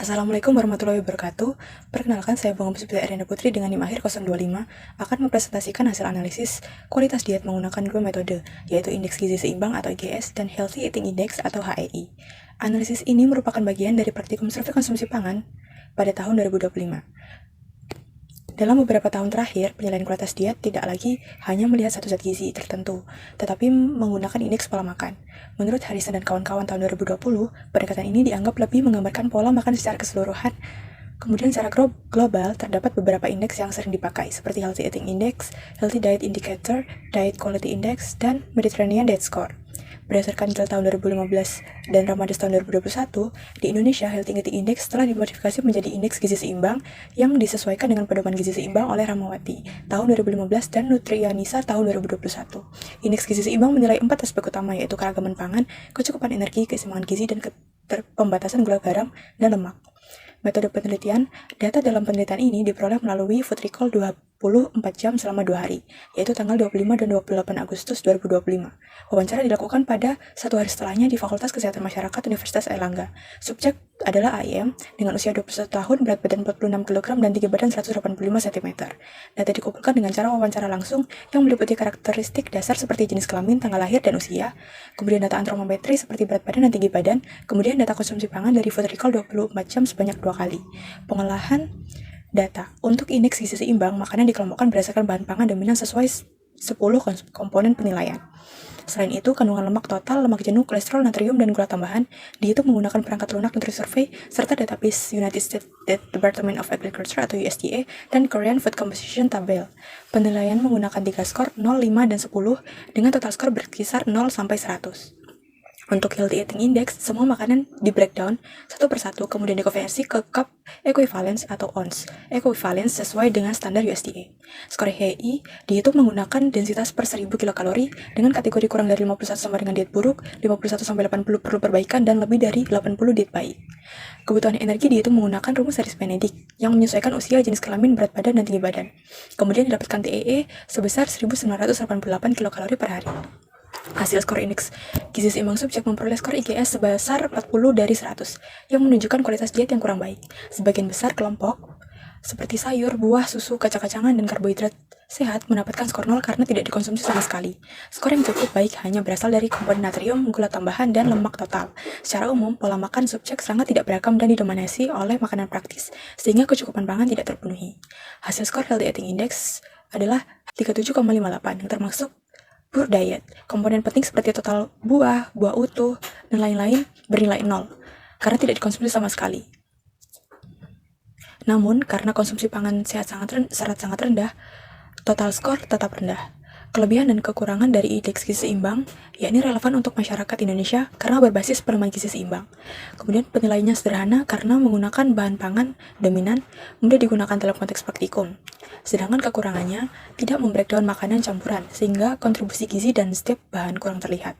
Assalamualaikum warahmatullahi wabarakatuh. Perkenalkan, saya Bunga Puspita Erina Putri dengan NIM akhir 025 akan mempresentasikan hasil analisis kualitas diet menggunakan dua metode, yaitu Indeks Gizi Seimbang atau IGS dan Healthy Eating Index atau HEI. Analisis ini merupakan bagian dari praktikum survei konsumsi pangan pada tahun 2025. Dalam beberapa tahun terakhir, penilaian kualitas diet tidak lagi hanya melihat satu zat gizi tertentu, tetapi menggunakan indeks pola makan. Menurut Harrison dan kawan-kawan tahun 2020, pendekatan ini dianggap lebih menggambarkan pola makan secara keseluruhan. Kemudian secara global, terdapat beberapa indeks yang sering dipakai, seperti Healthy Eating Index, Healthy Diet Indicator, Diet Quality Index, dan Mediterranean Diet Score. Berdasarkan data tahun 2015 dan Ramadan tahun 2021, di Indonesia Healthy Eating Index telah dimodifikasi menjadi Indeks Gizi Seimbang yang disesuaikan dengan pedoman gizi seimbang oleh Ramawati tahun 2015 dan Nutrianisa tahun 2021. Indeks Gizi Seimbang menilai 4 aspek utama, yaitu keragaman pangan, kecukupan energi, keseimbangan gizi, dan pembatasan gula garam dan lemak. Metode penelitian, data dalam penelitian ini diperoleh melalui Food Recall 24 jam selama 2 hari, yaitu tanggal 25 dan 28 Agustus 2025. Wawancara dilakukan pada 1 hari setelahnya di Fakultas Kesehatan Masyarakat Universitas Airlangga. Subjek adalah AIM dengan usia 21 tahun, berat badan 46 kg, dan tinggi badan 185 cm. Data dikumpulkan dengan cara wawancara langsung yang meliputi karakteristik dasar seperti jenis kelamin, tanggal lahir, dan usia, kemudian data antropometri seperti berat badan dan tinggi badan, kemudian data konsumsi pangan dari Food Recall 24 jam sebanyak 2 kali. Pengolahan data. Untuk indeks gizi seimbang, makanan dikelompokkan berdasarkan bahan pangan dominan sesuai 10 komponen penilaian. Selain itu, kandungan lemak total, lemak jenuh, kolesterol, natrium, dan gula tambahan dihitung menggunakan perangkat lunak Nutri Survey serta database United States Department of Agriculture atau USDA dan Korean Food Composition Table. Penilaian menggunakan 3 skor 0, 5, dan 10 dengan total skor berkisar 0 sampai 100. Untuk Healthy Eating Index, semua makanan di breakdown satu persatu, kemudian dikonversi ke cup equivalence atau ounce equivalence sesuai dengan standar USDA. Skor HEI dihitung menggunakan densitas per 1000 kilokalori dengan kategori kurang dari 51 sama dengan diet buruk, 51 sampai 80 perlu perbaikan, dan lebih dari 80 diet baik. Kebutuhan energi dihitung menggunakan rumus Harris Benedict yang menyesuaikan usia, jenis kelamin, berat badan, dan tinggi badan. Kemudian didapatkan TEE sebesar 1988 kilokalori per hari. Hasil skor indeks gizi seimbang subjek memperoleh skor IGS sebesar 40 dari 100, yang menunjukkan kualitas diet yang kurang baik. Sebagian besar kelompok seperti sayur, buah, susu, kacang-kacangan, dan karbohidrat sehat mendapatkan skor 0 karena tidak dikonsumsi sama sekali. Skor yang cukup baik hanya berasal dari komponen natrium, gula tambahan, dan lemak total. Secara umum, pola makan subjek sangat tidak beragam dan didominasi oleh makanan praktis, sehingga kecukupan pangan tidak terpenuhi. Hasil skor Healthy Eating Index adalah 37,58, yang termasuk Pure diet. Komponen penting seperti total buah utuh, dan lain-lain bernilai 0, karena tidak dikonsumsi sama sekali. Namun, karena konsumsi pangan sehat serat sangat rendah, total skor tetap rendah. Kelebihan dan kekurangan dari indeks gizi seimbang, yakni relevan untuk masyarakat Indonesia karena berbasis pedoman gizi seimbang. Kemudian penilaiannya sederhana karena menggunakan bahan pangan dominan, mudah digunakan dalam konteks praktikum. Sedangkan kekurangannya tidak membreakdown makanan campuran, sehingga kontribusi gizi dan setiap bahan kurang terlihat.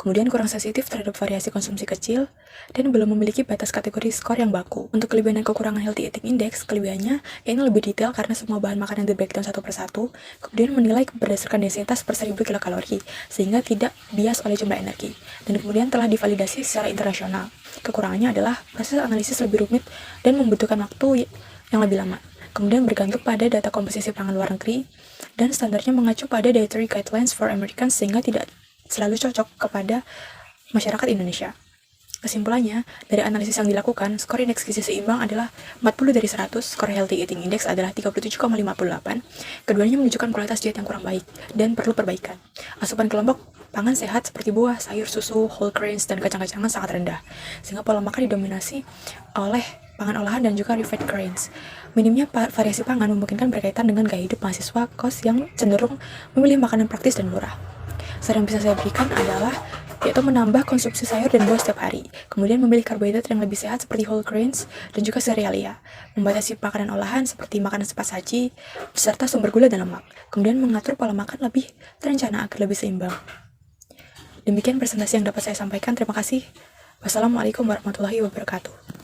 Kemudian kurang sensitif terhadap variasi konsumsi kecil, dan belum memiliki batas kategori skor yang baku. Untuk kelebihan dan kekurangan Healthy Eating Index, kelebihannya ini lebih detail karena semua bahan makanan di breakdown satu persatu, kemudian menilai berdasarkan densitas per 1000 kilokalori, sehingga tidak bias oleh jumlah energi, dan kemudian telah divalidasi secara internasional. Kekurangannya adalah proses analisis lebih rumit dan membutuhkan waktu yang lebih lama. Kemudian bergantung pada data komposisi pangan luar negeri, dan standarnya mengacu pada Dietary Guidelines for Americans sehingga tidak selalu cocok kepada masyarakat Indonesia. Kesimpulannya, dari analisis yang dilakukan, skor indeks gizi seimbang adalah 40 dari 100, skor Healthy Eating Index adalah 37,58. Keduanya menunjukkan kualitas diet yang kurang baik dan perlu perbaikan. Asupan kelompok pangan sehat seperti buah, sayur, susu, whole grains, dan kacang-kacangan sangat rendah, sehingga pola makan didominasi oleh pangan olahan dan juga refined grains. Minimnya variasi pangan memungkinkan berkaitan dengan gaya hidup mahasiswa kos yang cenderung memilih makanan praktis dan murah. Saran yang bisa saya berikan adalah yaitu menambah konsumsi sayur dan buah setiap hari, kemudian memilih karbohidrat yang lebih sehat seperti whole grains dan juga serealia, membatasi makanan olahan seperti makanan cepat saji serta sumber gula dan lemak, kemudian mengatur pola makan lebih terencana agar lebih seimbang. Demikian presentasi yang dapat saya sampaikan. Terima kasih. Wassalamualaikum warahmatullahi wabarakatuh.